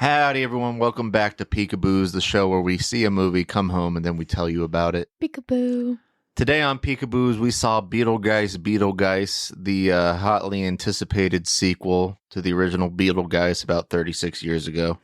Howdy, everyone. Welcome back to PEEKABOOS, the show where we see a movie, come home, and then we tell you about it. Peekaboo. Today on PEEKABOOS, we saw Beetlejuice, the hotly anticipated sequel to the original Beetlejuice about 36 years ago.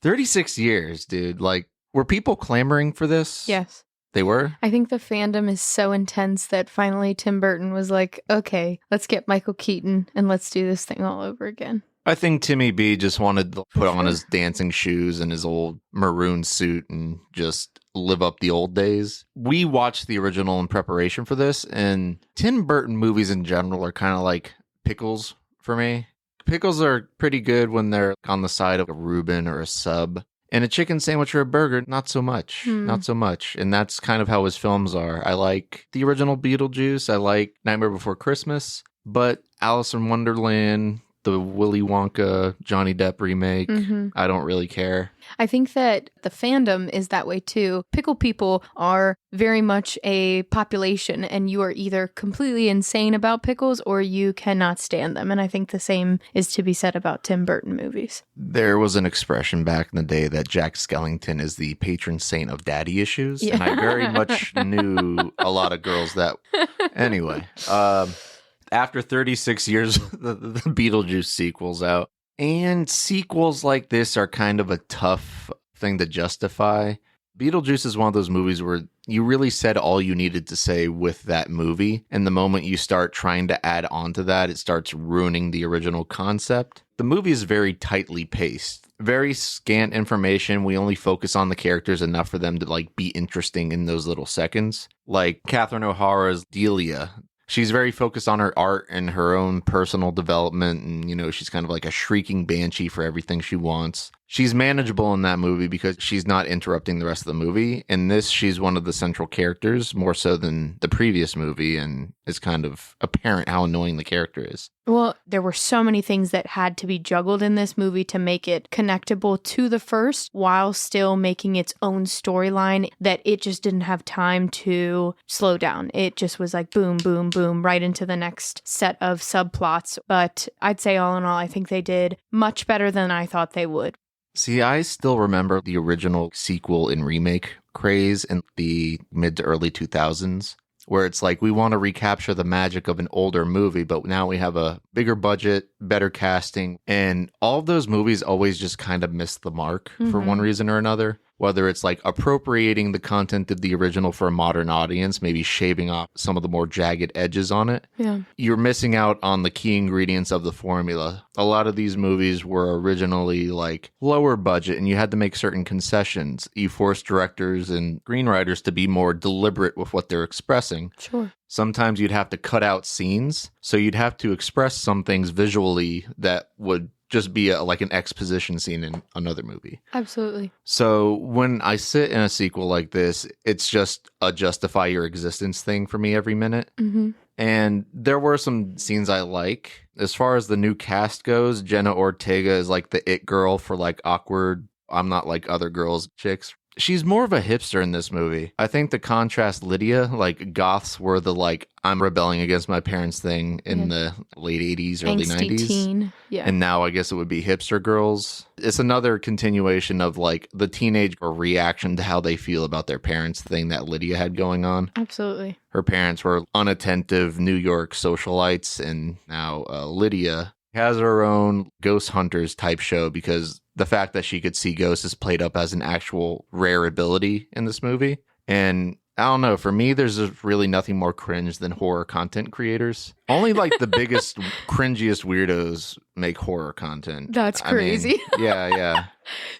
36 years, dude. Like, were people clamoring for this? Yes. They were? I think the fandom is so intense that finally Tim Burton was like, okay, let's get Michael Keaton and let's do this thing all over again. I think Timmy B just wanted to put on his dancing shoes and his old maroon suit and just live up the old days. We watched the original in preparation for this, and Tim Burton movies in general are kind of like pickles for me. Pickles are pretty good when they're on the side of a Reuben or a sub. And a chicken sandwich or a burger, not so much. Not so much. And that's kind of how his films are. I like the original Beetlejuice. I like Nightmare Before Christmas. But Alice in Wonderland, the Willy Wonka, Johnny Depp remake, I don't really care. I think that the fandom is that way too. Pickle people are very much a population, and you are either completely insane about pickles or you cannot stand them. And I think the same is to be said about Tim Burton movies. There was an expression back in the day that Jack Skellington is the patron saint of daddy issues. Yeah. And I very much knew a lot of girls that... Anyway, after 36 years, the Beetlejuice sequel's out. And sequels like this are kind of a tough thing to justify. Beetlejuice is one of those movies where you really said all you needed to say with that movie. And the moment you start trying to add on to that, it starts ruining the original concept. The movie is very tightly paced. Very scant information. We only focus on the characters enough for them to like be interesting in those little seconds. Like Catherine O'Hara's Delia. She's very focused on her art and her own personal development. And, you know, she's kind of like a shrieking banshee for everything she wants. She's manageable in that movie because she's not interrupting the rest of the movie. In this, she's one of the central characters, more so than the previous movie. And it's kind of apparent how annoying the character is. Well, there were so many things that had to be juggled in this movie to make it connectable to the first while still making its own storyline that it just didn't have time to slow down. It just was like boom, boom, boom, right into the next set of subplots. But I'd say all in all, I think they did much better than I thought they would. See, I still remember the original sequel and remake craze in the mid to early 2000s. Where it's like, we want to recapture the magic of an older movie, but now we have a bigger budget, better casting. And all of those movies always just kind of miss the mark for one reason or another. Whether it's like appropriating the content of the original for a modern audience, maybe shaving off some of the more jagged edges on it. Yeah. You're missing out on the key ingredients of the formula. A lot of these movies were originally like lower budget and you had to make certain concessions. You forced directors and screenwriters to be more deliberate with what they're expressing. Sure. Sometimes you'd have to cut out scenes. So you'd have to express some things visually that would just be like an exposition scene in another movie. Absolutely. So when I sit in a sequel like this, it's just a justify your existence thing for me every minute. And there were some scenes I like. As far as the new cast goes, Jenna Ortega is like the it girl for like awkward, I'm not like other girls chicks. She's more of a hipster in this movie. I think the contrast Lydia, like goths were the like, I'm rebelling against my parents thing in the late 80s, early Angsty 90s. Teen. Yeah. And now I guess it would be hipster girls. It's another continuation of like the teenage reaction to how they feel about their parents thing that Lydia had going on. Absolutely. Her parents were unattentive New York socialites, and now Lydia has her own ghost hunters type show because the fact that she could see ghosts is played up as an actual rare ability in this movie. And I don't know, for me, there's really nothing more cringe than horror content creators. Only like the biggest, cringiest weirdos make horror content. That's crazy. I mean, yeah.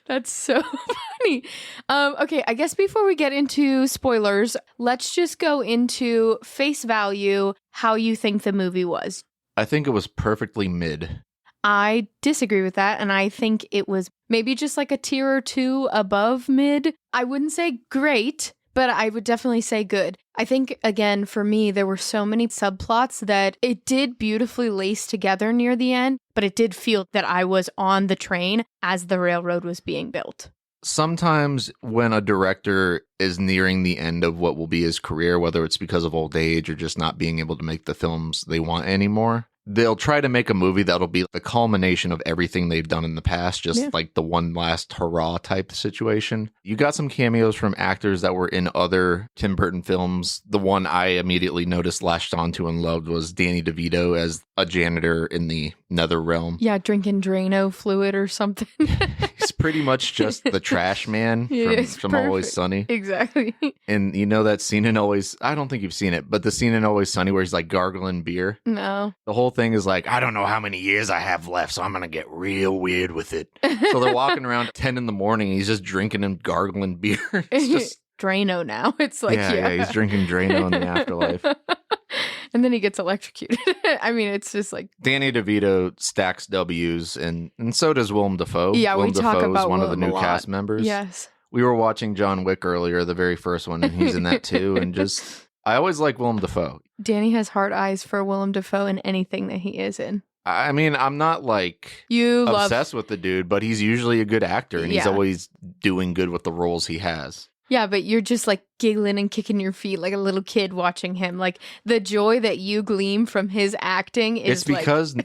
That's so funny. Okay, I guess before we get into spoilers, let's just go into face value, how you think the movie was. I think it was perfectly mid. I disagree with that, and I think it was maybe just like a tier or two above mid. I wouldn't say great, but I would definitely say good. I think, again, for me, there were so many subplots that it did beautifully lace together near the end, but it did feel that I was on the train as the railroad was being built. Sometimes when a director is nearing the end of what will be his career, whether it's because of old age or just not being able to make the films they want anymore, they'll try to make a movie that'll be the culmination of everything they've done in the past, just like the one last hurrah type situation. You got some cameos from actors that were in other Tim Burton films. The one I immediately noticed, latched onto and loved was Danny DeVito as a janitor in the Nether Realm. Yeah, drinking Drano fluid or something. He's pretty much just the trash man from Always Sunny. Exactly. And you know that scene in Always, I don't think you've seen it, but the scene in Always Sunny where he's like gargling beer. No. The whole thing is like, I don't know how many years I have left, so I'm going to get real weird with it. So they're walking around at 10 in the morning, and he's just drinking and gargling beer. It's just Drano now. It's like, yeah, he's drinking Drano in the afterlife. And then he gets electrocuted. I mean, it's just like... Danny DeVito stacks W's, and so does Willem Dafoe. Yeah, Willem we talk Dafoe about is one of the Willem new a cast lot. members. Yes. We were watching John Wick earlier, the very first one, and he's in that too. And just, I always like Willem Dafoe. Danny has hard eyes for Willem Dafoe in anything that he is in. I mean, I'm not like obsessed with the dude, but he's usually a good actor, and he's always doing good with the roles he has. Yeah, but you're just like giggling and kicking your feet like a little kid watching him. Like the joy that you glean from his acting is it's because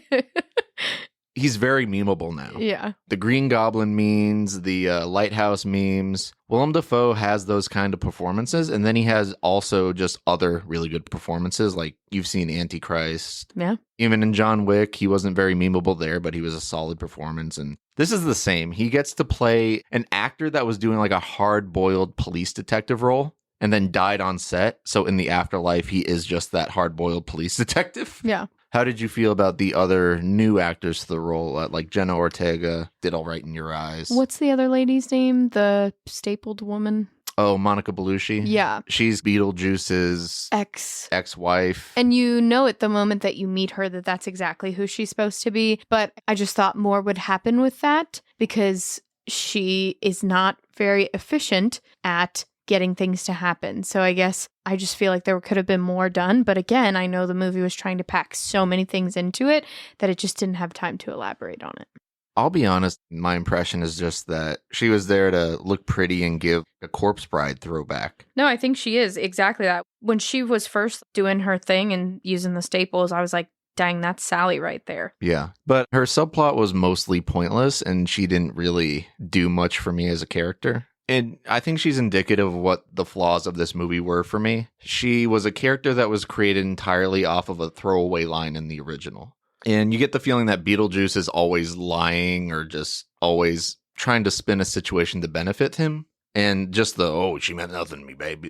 he's very memeable now. Yeah. The Green Goblin memes, the Lighthouse memes. Willem Dafoe has those kind of performances, and then he has also just other really good performances, like you've seen Antichrist. Yeah. Even in John Wick, he wasn't very memeable there, but he was a solid performance. And this is the same. He gets to play an actor that was doing like a hard-boiled police detective role and then died on set. So in the afterlife, he is just that hard-boiled police detective. Yeah. How did you feel about the other new actors to the role? Like Jenna Ortega did All Right in Your Eyes. What's the other lady's name? The stapled woman? Oh, Monica Bellucci? Yeah. She's Beetlejuice's ex-wife. And you know at the moment that you meet her that that's exactly who she's supposed to be. But I just thought more would happen with that because she is not very efficient at getting things to happen. So I guess I just feel like there could have been more done. But again, I know the movie was trying to pack so many things into it that it just didn't have time to elaborate on it. I'll be honest, my impression is just that she was there to look pretty and give a Corpse Bride throwback. No, I think she is exactly that. When she was first doing her thing and using the staples, I was like, dang, that's Sally right there. Yeah, but her subplot was mostly pointless and she didn't really do much for me as a character. And I think she's indicative of what the flaws of this movie were for me. She was a character that was created entirely off of a throwaway line in the original. And you get the feeling that Beetlejuice is always lying or just always trying to spin a situation to benefit him. And just she meant nothing to me, babe,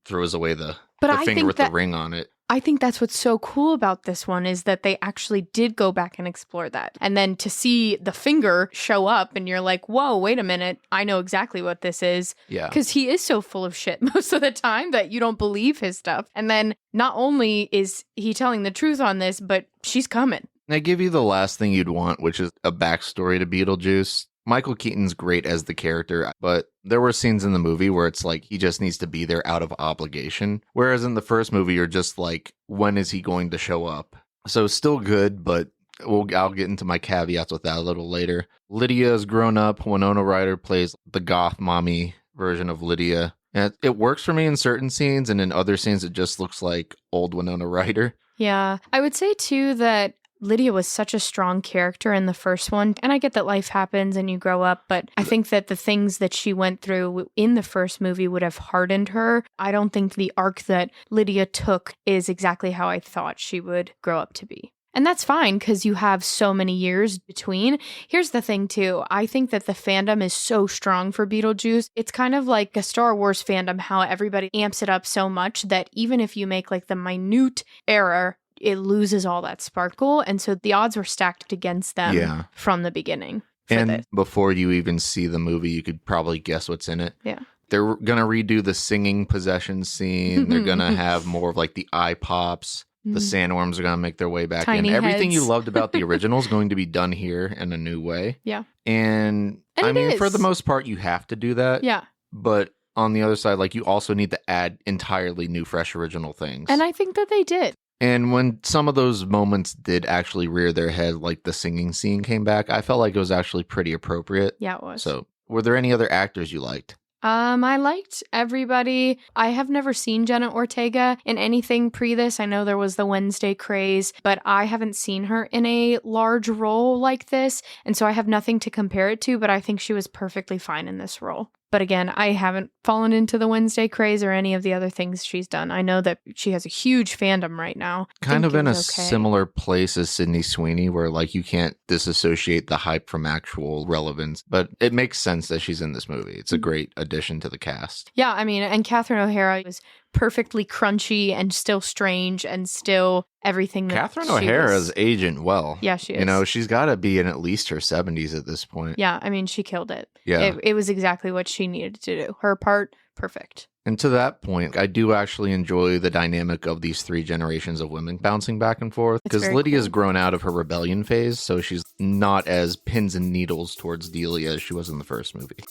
throws away the finger with the ring on it. I think that's what's so cool about this one is that they actually did go back and explore that. And then to see the finger show up and you're like, whoa, wait a minute. I know exactly what this is. Yeah. Because he is so full of shit most of the time that you don't believe his stuff. And then not only is he telling the truth on this, but she's coming. And I give you the last thing you'd want, which is a backstory to Beetlejuice. Michael Keaton's great as the character, but there were scenes in the movie where it's like he just needs to be there out of obligation. Whereas in the first movie, you're just like, when is he going to show up? So still good, but I'll get into my caveats with that a little later. Lydia's grown up. Winona Ryder plays the goth mommy version of Lydia. And it works for me in certain scenes, and in other scenes, it just looks like old Winona Ryder. Yeah. I would say, too, that Lydia was such a strong character in the first one. And I get that life happens and you grow up, but I think that the things that she went through in the first movie would have hardened her. I don't think the arc that Lydia took is exactly how I thought she would grow up to be. And that's fine because you have so many years between. Here's the thing, too. I think that the fandom is so strong for Beetlejuice. It's kind of like a Star Wars fandom, how everybody amps it up so much that even if you make like the minute error, it loses all that sparkle. And so the odds were stacked against them from the beginning. And before you even see the movie, you could probably guess what's in it. Yeah. They're going to redo the singing possession scene. They're going to have more of like the eye pops. The sandworms are going to make their way back Tiny in. Everything heads. you loved about the original is going to be done here in a new way. Yeah. And I mean, for the most part, you have to do that. Yeah. But on the other side, like you also need to add entirely new, fresh, original things. And I think that they did. And when some of those moments did actually rear their head, like the singing scene came back, I felt like it was actually pretty appropriate. Yeah, it was. So were there any other actors you liked? I liked everybody. I have never seen Jenna Ortega in anything pre this. I know there was the Wednesday craze, but I haven't seen her in a large role like this, and so I have nothing to compare it to, but I think she was perfectly fine in this role. But again, I haven't fallen into the Wednesday craze or any of the other things she's done. I know that she has a huge fandom right now. Kind of in a similar place as Sydney Sweeney, where like you can't disassociate the hype from actual relevance. But it makes sense that she's in this movie. It's a great addition to the cast. Yeah, I mean, and Catherine O'Hara was perfectly crunchy and still strange and still everything that Catherine O'Hara's agent well. Yeah, she is. You know, she's got to be in at least her 70s at this point. Yeah, I mean, she killed it. Yeah. It was exactly what she needed to do. Her part, perfect. And to that point, I do actually enjoy the dynamic of these three generations of women bouncing back and forth. Because Lydia's grown out of her rebellion phase, so she's not as pins and needles towards Delia as she was in the first movie.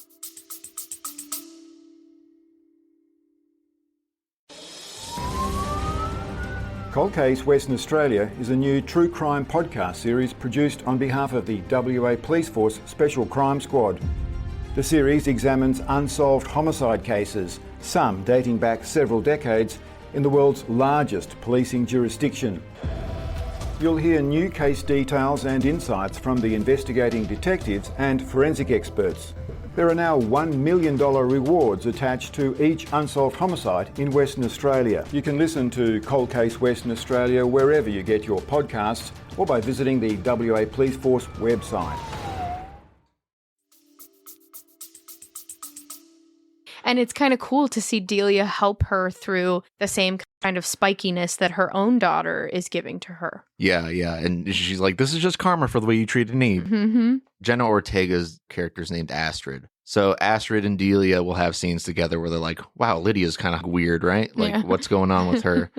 Cold Case Western Australia is a new true crime podcast series produced on behalf of the WA Police Force Special Crime Squad. The series examines unsolved homicide cases, some dating back several decades, in the world's largest policing jurisdiction. You'll hear new case details and insights from the investigating detectives and forensic experts. There are now $1 million rewards attached to each unsolved homicide in Western Australia. You can listen to Cold Case Western Australia wherever you get your podcasts or by visiting the WA Police Force website. And it's kind of cool to see Delia help her through the same kind of spikiness that her own daughter is giving to her. Yeah. And she's like, this is just karma for the way you treated Eve. Mm-hmm. Jenna Ortega's character is named Astrid. So Astrid and Delia will have scenes together where they're like, wow, Lydia's kind of weird, right? Like, what's going on with her?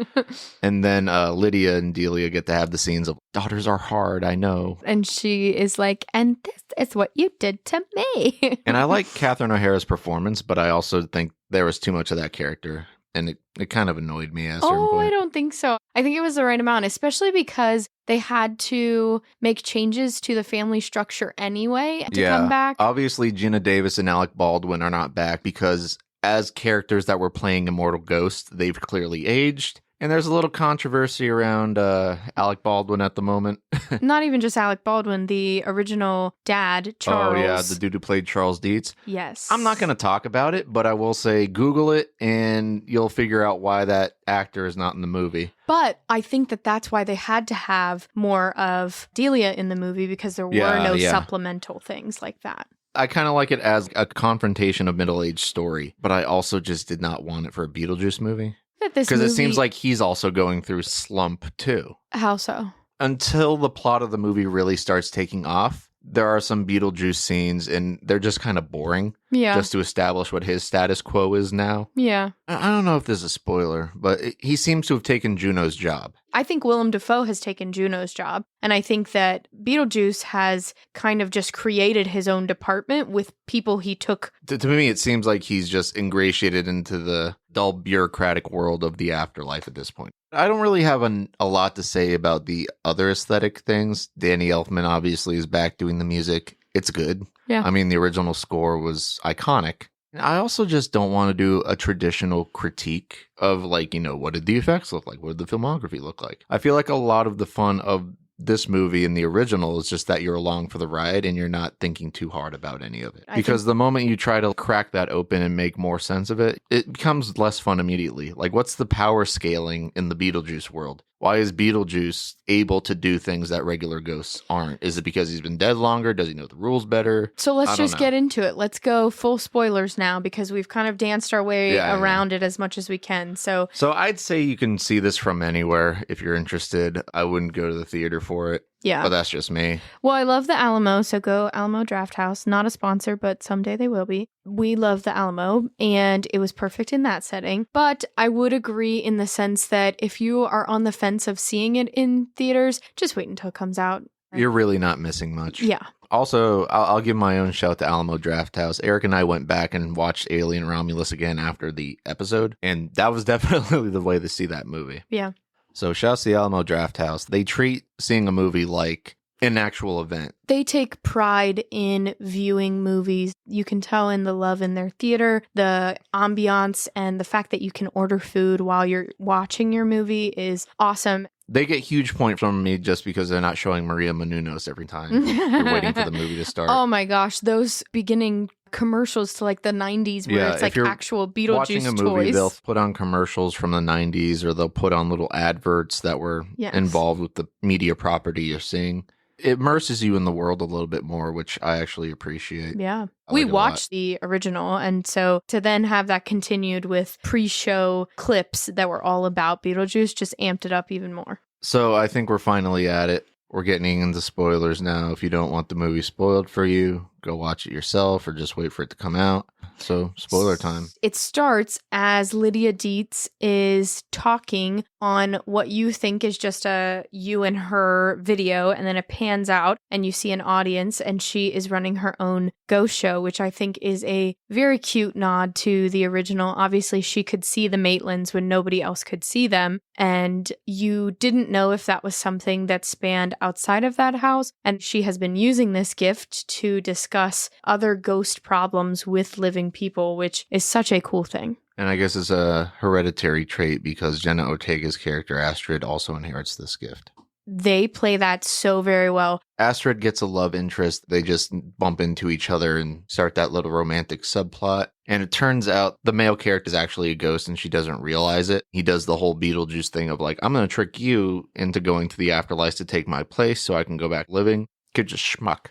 And then Lydia and Delia get to have the scenes of, daughters are hard, I know. And she is like, and this is what you did to me. And I like Catherine O'Hara's performance, but I also think there was too much of that character. And it kind of annoyed me at a certain point. I don't think so. I think it was the right amount, especially because they had to make changes to the family structure anyway to come back. Obviously, Gina Davis and Alec Baldwin are not back because as characters that were playing Immortal Ghost, they've clearly aged. And there's a little controversy around Alec Baldwin at the moment. Not even just Alec Baldwin, the original dad, Charles. Oh, yeah, the dude who played Charles Dietz. Yes. I'm not going to talk about it, but I will say Google it and you'll figure out why that actor is not in the movie. But I think that that's why they had to have more of Delia in the movie because there were no supplemental things like that. I kind of like it as a confrontation of middle-aged story, but I also just did not want it for a Beetlejuice movie. Because it seems like he's also going through slump too. How so? Until the plot of the movie really starts taking off, there are some Beetlejuice scenes and they're just kind of boring. Yeah. Just to establish what his status quo is now. Yeah. I don't know if this is a spoiler, but he seems to have taken Juno's job. I think Willem Dafoe has taken Juno's job. And I think that Beetlejuice has kind of just created his own department with people he took. To me, it seems like he's just ingratiated into the dull bureaucratic world of the afterlife at this point. I don't really have a lot to say about the other aesthetic things. Danny Elfman obviously is back doing the music. It's good. Yeah. I mean, the original score was iconic. I also just don't want to do a traditional critique of, like, you know, what did the effects look like? What did the filmography look like? I feel like a lot of the fun of this movie and the original is just that you're along for the ride and you're not thinking too hard about any of it. Because the moment you try to crack that open and make more sense of it, it becomes less fun immediately. Like, what's the power scaling in the Beetlejuice world? Why is Beetlejuice able to do things that regular ghosts aren't? Is it because he's been dead longer? Does he know the rules better? So let's just get into it. Let's go full spoilers now because we've kind of danced our way around it as much as we can. So I'd say you can see this from anywhere if you're interested. I wouldn't go to the theater for it. Yeah. But that's just me. Well, I love the Alamo, so go Alamo Drafthouse. Not a sponsor, but someday they will be. We love the Alamo, and it was perfect in that setting. But I would agree in the sense that if you are on the fence of seeing it in theaters, just wait until it comes out. You're really not missing much. Yeah. Also, I'll give my own shout to Alamo Drafthouse. Eric and I went back and watched Alien Romulus again after the episode, and that was definitely the way to see that movie. Yeah. So shouts to the Alamo Drafthouse. They treat seeing a movie like An actual event. They take pride in viewing movies. You can tell in the love in their theater, the ambiance, and the fact that you can order food while you're watching your movie is awesome. They get huge points from me just because they're not showing Maria Menounos every time. They're waiting for the movie to start. Oh my gosh, those beginning commercials to like the 90s where it's like actual Beetlejuice watching a movie, toys. They'll put on commercials from the 90s, or they'll put on little adverts that were involved with the media property you're seeing. It immerses you in the world a little bit more, which I actually appreciate. Yeah. We watched the original, and so to then have that continued with pre-show clips that were all about Beetlejuice just amped it up even more. So I think we're finally at it. We're getting into spoilers now. If you don't want the movie spoiled for you, go watch it yourself or just wait for it to come out. So, spoiler time. It starts as Lydia Dietz is talking on what you think is just a you and her video, and then it pans out and you see an audience, and she is running her own ghost show, which I think is a very cute nod to the original. Obviously, she could see the Maitlands when nobody else could see them, and you didn't know if that was something that spanned outside of that house, and she has been using this gift to discuss other ghost problems with living people, which is such a cool thing. And I guess it's a hereditary trait because Jenna Ortega's character Astrid also inherits this gift. They play that so very well. Astrid gets a love interest. They just bump into each other and start that little romantic subplot. And it turns out the male character is actually a ghost and she doesn't realize it. He does the whole Beetlejuice thing of like, I'm going to trick you into going to the afterlife to take my place so I can go back living. Could just schmuck.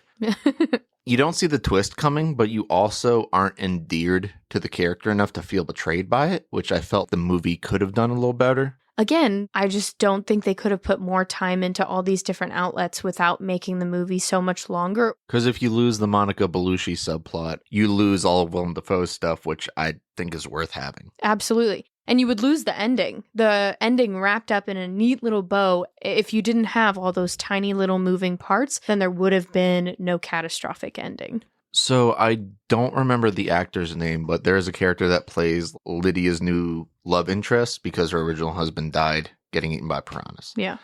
You don't see the twist coming, but you also aren't endeared to the character enough to feel betrayed by it, which I felt the movie could have done a little better. Again, I just don't think they could have put more time into all these different outlets without making the movie so much longer. Because if you lose the Monica Bellucci subplot, you lose all of Willem Dafoe's stuff, which I think is worth having. Absolutely. And you would lose the ending. The ending wrapped up in a neat little bow. If you didn't have all those tiny little moving parts, then there would have been no catastrophic ending. So I don't remember the actor's name, but there's a character that plays Lydia's new love interest because her original husband died getting eaten by piranhas. Yeah.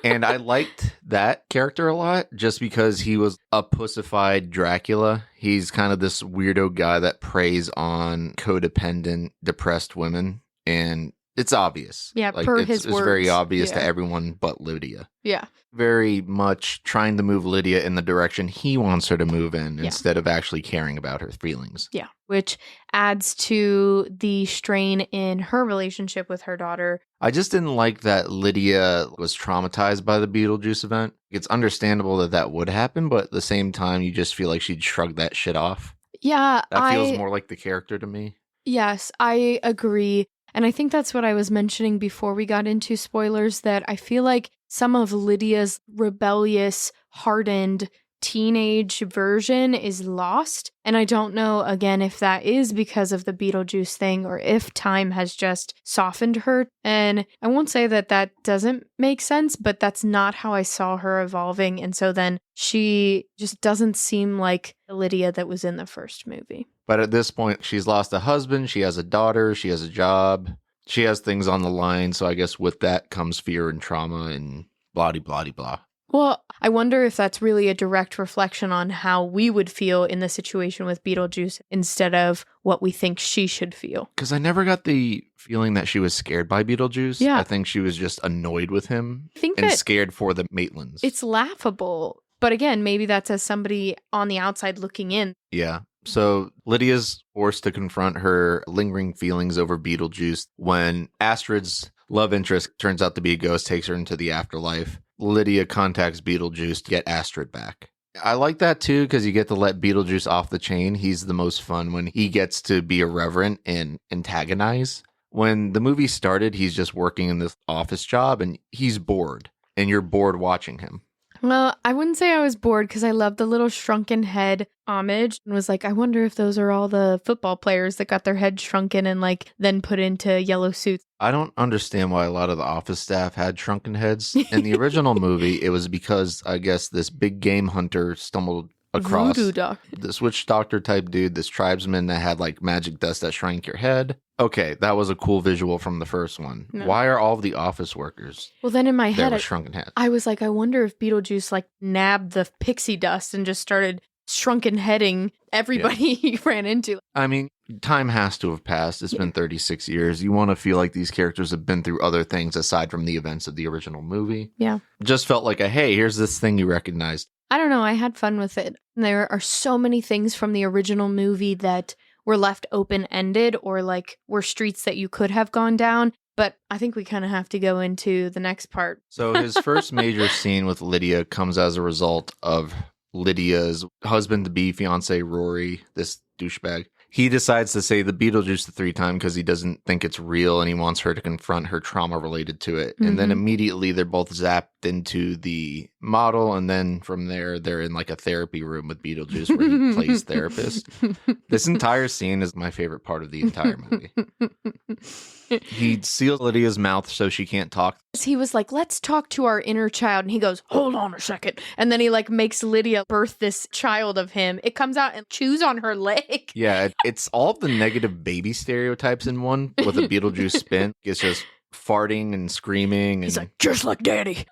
And I liked that character a lot just because he was a pussified Dracula. He's kind of this weirdo guy that preys on codependent, depressed women. And it's obvious. Yeah, like, per it's his words. Very obvious to Yeah. everyone but Lydia. Yeah. Very much trying to move Lydia in the direction he wants her to move in instead of actually caring about her feelings. Yeah, which adds to the strain in her relationship with her daughter. I just didn't like that Lydia was traumatized by the Beetlejuice event. It's understandable that that would happen, but at the same time, you just feel like she'd shrug that shit off. Yeah, That feels more like the character to me. Yes, I agree. And I think that's what I was mentioning before we got into spoilers, that I feel like some of Lydia's rebellious, hardened teenage version is lost. And I don't know, again, if that is because of the Beetlejuice thing or if time has just softened her. And I won't say that that doesn't make sense, but that's not how I saw her evolving. And so then she just doesn't seem like the Lydia that was in the first movie. But at this point, she's lost a husband, she has a daughter, she has a job, she has things on the line. So I guess with that comes fear and trauma and blah-de-blah-de-blah. Well, I wonder if that's really a direct reflection on how we would feel in the situation with Beetlejuice instead of what we think she should feel. Because I never got the feeling that she was scared by Beetlejuice. Yeah. I think she was just annoyed with him I think and that scared for the Maitlands. it's laughable. But again, maybe that's as somebody on the outside looking in. Yeah. So Lydia's forced to confront her lingering feelings over Beetlejuice when Astrid's love interest turns out to be a ghost, takes her into the afterlife. Lydia contacts Beetlejuice to get Astrid back. I like that too because you get to let Beetlejuice off the chain. He's the most fun when he gets to be irreverent and antagonize. When the movie started, he's just working in this office job and he's bored and you're bored watching him. Well, I wouldn't say I was bored because I loved the little shrunken head homage and was like, I wonder if those are all the football players that got their heads shrunken and like then put into yellow suits. I don't understand why a lot of the office staff had shrunken heads. In the original movie, it was because I guess this big game hunter stumbled across. Voodoo doctor. This witch doctor type dude, this tribesman that had like magic dust that shrank your head. Okay, that was a cool visual from the first one. No. Why are all of the office workers Well, then in my there head, with shrunken heads? I was like, I wonder if Beetlejuice like nabbed the pixie dust and just started shrunken heading everybody he ran into. I mean, time has to have passed. It's been 36 years. You want to feel like these characters have been through other things aside from the events of the original movie. Yeah. Just felt like hey, here's this thing you recognized. I don't know. I had fun with it. There are so many things from the original movie that were left open-ended or like were streets that you could have gone down. But I think we kind of have to go into the next part. So his first major scene with Lydia comes as a result of Lydia's husband-to-be fiance, Rory, this douchebag. He decides to say the Beetlejuice the 3 times because he doesn't think it's real and he wants her to confront her trauma related to it. And then immediately they're both zapped into the model. And then from there, they're in like a therapy room with Beetlejuice where he plays therapist. This entire scene is my favorite part of the entire movie. He seals Lydia's mouth so she can't talk. He was like, let's talk to our inner child. And he goes, hold on a second. And then he like makes Lydia birth this child of him. It comes out and chews on her leg. Yeah, it's all of the negative baby stereotypes in one with a Beetlejuice spin. It's just farting and screaming. And He's like, just like daddy.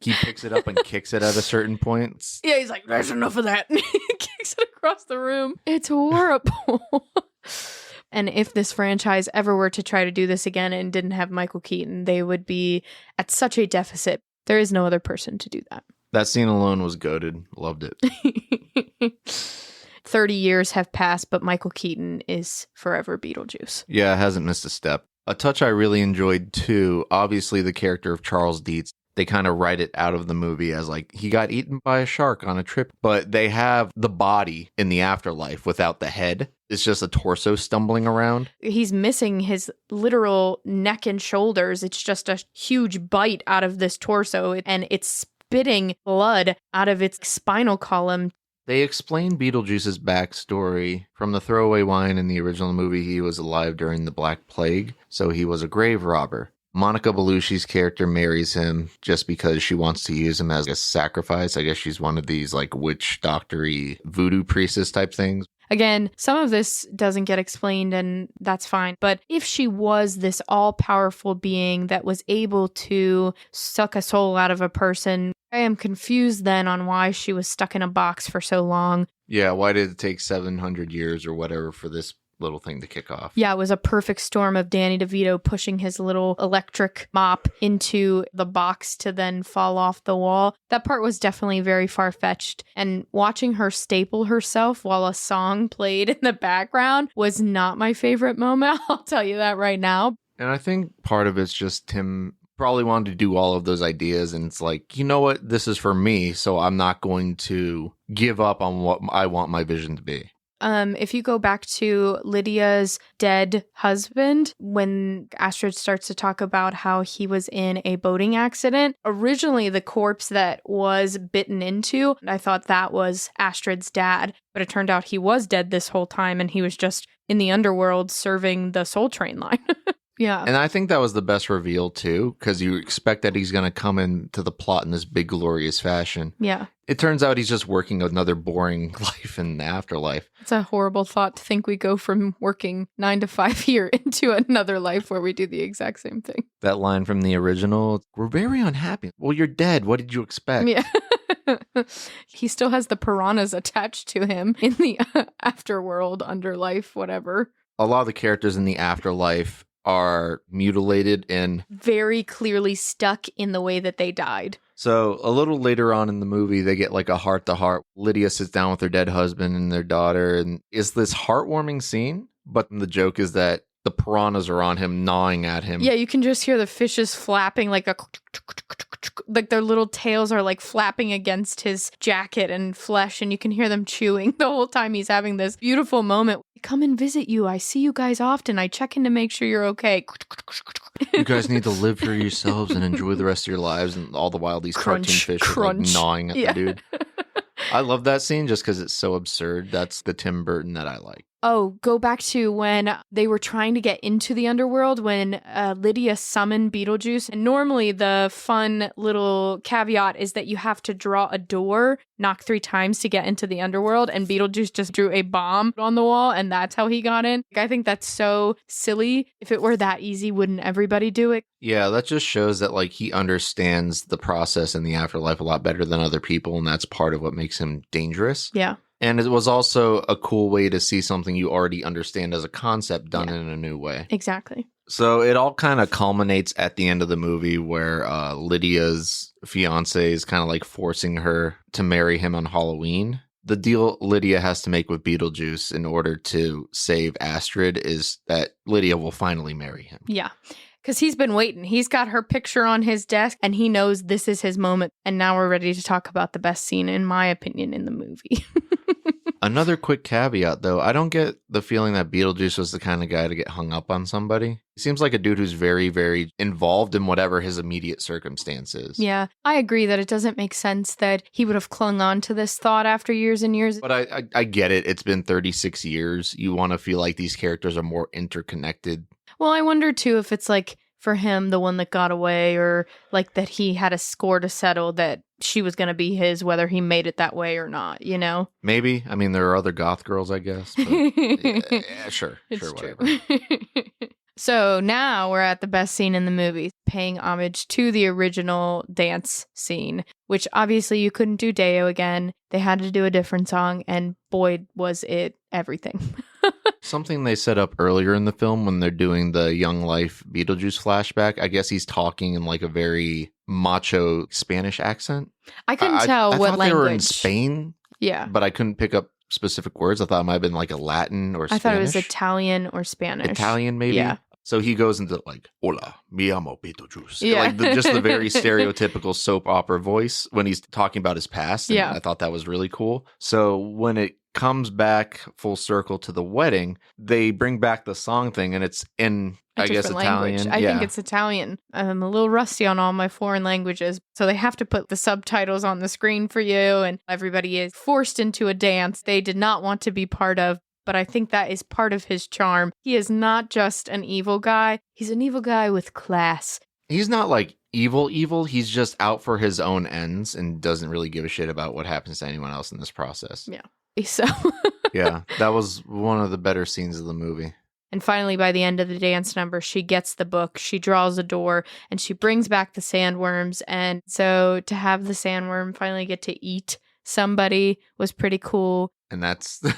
he picks it up and kicks it at a certain point. Yeah, he's like, there's enough of that. And he kicks it across the room. It's horrible. And if this franchise ever were to try to do this again and didn't have Michael Keaton, they would be at such a deficit. There is no other person to do that. That scene alone was goated. Loved it. 30 years have passed, but Michael Keaton is forever Beetlejuice. Yeah, hasn't missed a step. A touch I really enjoyed too, obviously the character of Charles Dietz. They kind of write it out of the movie as like he got eaten by a shark on a trip, but they have the body in the afterlife without the head. It's just a torso stumbling around. He's missing his literal neck and shoulders. It's just a huge bite out of this torso, and it's spitting blood out of its spinal column. They explain Beetlejuice's backstory. From the throwaway line in the original movie, he was alive during the Black Plague, so he was a grave robber. Monica Bellusci's character marries him just because she wants to use him as a sacrifice. I guess she's one of these like witch doctor-y voodoo priestess type things. Again, some of this doesn't get explained, and that's fine. But if she was this all-powerful being that was able to suck a soul out of a person, I am confused then on why she was stuck in a box for so long. Yeah, why did it take 700 years or whatever for this little thing to kick off? Yeah, it was a perfect storm of Danny DeVito pushing his little electric mop into the box to then fall off the wall. That part was definitely very far-fetched. And watching her staple herself while a song played in the background was not my favorite moment. I'll tell you that right now. And I think part of it's just Tim probably wanted to do all of those ideas, and it's like, you know what, this is for me, so I'm not going to give up on what I want my vision to be. If you go back to Lydia's dead husband, when Astrid starts to talk about how he was in a boating accident, originally the corpse that was bitten into, I thought that was Astrid's dad, but it turned out he was dead this whole time and he was just in the underworld serving the Soul Train line. Yeah. And I think that was the best reveal too, because you expect that he's going to come into the plot in this big, glorious fashion. Yeah. It turns out he's just working another boring life in the afterlife. It's a horrible thought to think we go from working 9 to 5 here into another life where we do the exact same thing. That line from the original, we're very unhappy. Well, you're dead. What did you expect? Yeah. He still has the piranhas attached to him in the afterworld, underlife, whatever. A lot of the characters in the afterlife are mutilated and very clearly stuck in the way that they died. So a little later on in the movie, they get like a heart-to-heart. Lydia sits down with her dead husband and their daughter, and it's this heartwarming scene. But the joke is that the piranhas are on him, gnawing at him. Yeah, you can just hear the fishes flapping like their little tails are like flapping against his jacket and flesh, and you can hear them chewing the whole time he's having this beautiful moment. I come and visit you. I see you guys often. I check in to make sure you're okay. You guys need to live for yourselves and enjoy the rest of your lives, and all the while these cartoon fish are like gnawing at the dude. I love that scene just because it's so absurd. That's the Tim Burton that I like. Oh, go back to when they were trying to get into the underworld when Lydia summoned Beetlejuice. And normally the fun little caveat is that you have to draw a door, knock 3 times to get into the underworld. And Beetlejuice just drew a bomb on the wall and that's how he got in. I think that's so silly. If it were that easy, wouldn't everybody do it? Yeah, that just shows that like he understands the process in the afterlife a lot better than other people. And that's part of what makes him dangerous. Yeah. And it was also a cool way to see something you already understand as a concept done in a new way. Exactly. So it all kind of culminates at the end of the movie where Lydia's fiance is kind of like forcing her to marry him on Halloween. The deal Lydia has to make with Beetlejuice in order to save Astrid is that Lydia will finally marry him. Yeah. Because he's been waiting. He's got her picture on his desk and he knows this is his moment. And now we're ready to talk about the best scene, in my opinion, in the movie. Another quick caveat, though. I don't get the feeling that Beetlejuice was the kind of guy to get hung up on somebody. He seems like a dude who's very, very involved in whatever his immediate circumstance is. Yeah, I agree that it doesn't make sense that he would have clung on to this thought after years and years. But I get it. It's been 36 years. You want to feel like these characters are more interconnected. Well, I wonder, too, if it's like for him, the one that got away, or like that he had a score to settle that she was going to be his, whether he made it that way or not, you know? Maybe. I mean, there are other goth girls, I guess. But yeah, sure. It's Sure, true. whatever. So now we're at the best scene in the movie, paying homage to the original dance scene, which obviously you couldn't do Deo again. They had to do a different song, and boy, was it everything. Something they set up earlier in the film when they're doing the Young Life Beetlejuice flashback, I guess he's talking in like a very macho Spanish accent. I couldn't tell I what thought language. they were in Spain, Yeah. but I couldn't pick up specific words. I thought it might have been like a Latin or Spanish. I thought it was Italian or Spanish. Italian, maybe? Yeah. So he goes into like, hola, mi amo Beetlejuice. Yeah. Like just the very stereotypical soap opera voice when he's talking about his past. And Yeah. I thought that was really cool. So when it comes back full circle to the wedding, they bring back the song thing and it's in, I guess, Italian. I think it's Italian. I'm a little rusty on all my foreign languages. So they have to put the subtitles on the screen for you, and everybody is forced into a dance they did not want to be part of. But I think that is part of his charm. He is not just an evil guy. He's an evil guy with class. He's not like evil. He's just out for his own ends and doesn't really give a shit about what happens to anyone else in this process. Yeah. So Yeah, that was one of the better scenes of the movie. And finally, by the end of the dance number, she gets the book, she draws a door, and she brings back the sandworms. And so to have the sandworm finally get to eat somebody was pretty cool. And that's the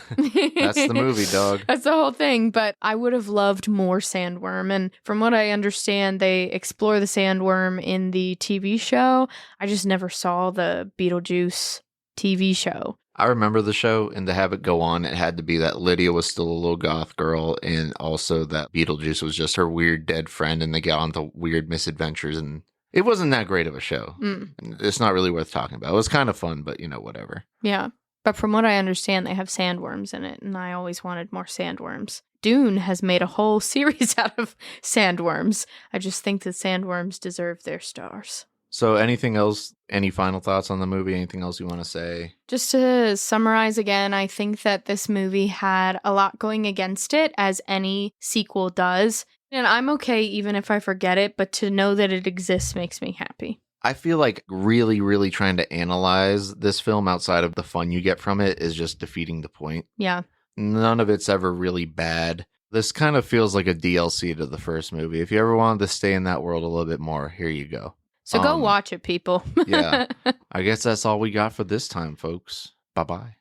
movie, dog. That's the whole thing. But I would have loved more sandworm. And from what I understand, they explore the sandworm in the TV show. I just never saw the Beetlejuice TV show. I remember the show, and to have it go on, it had to be that Lydia was still a little goth girl, and also that Beetlejuice was just her weird dead friend, and they got onto weird misadventures, and it wasn't that great of a show. It's not really worth talking about. It was kind of fun, but whatever. Yeah. But from what I understand, they have sandworms in it, and I always wanted more sandworms. Dune has made a whole series out of sandworms. I just think that sandworms deserve their stars. So anything else, any final thoughts on the movie? Anything else you want to say? Just to summarize again, I think that this movie had a lot going against it, as any sequel does. And I'm okay even if I forget it, but to know that it exists makes me happy. I feel like really, really trying to analyze this film outside of the fun you get from it is just defeating the point. Yeah. None of it's ever really bad. This kind of feels like a DLC to the first movie. If you ever wanted to stay in that world a little bit more, here you go. So go watch it, people. Yeah. I guess that's all we got for this time, folks. Bye-bye.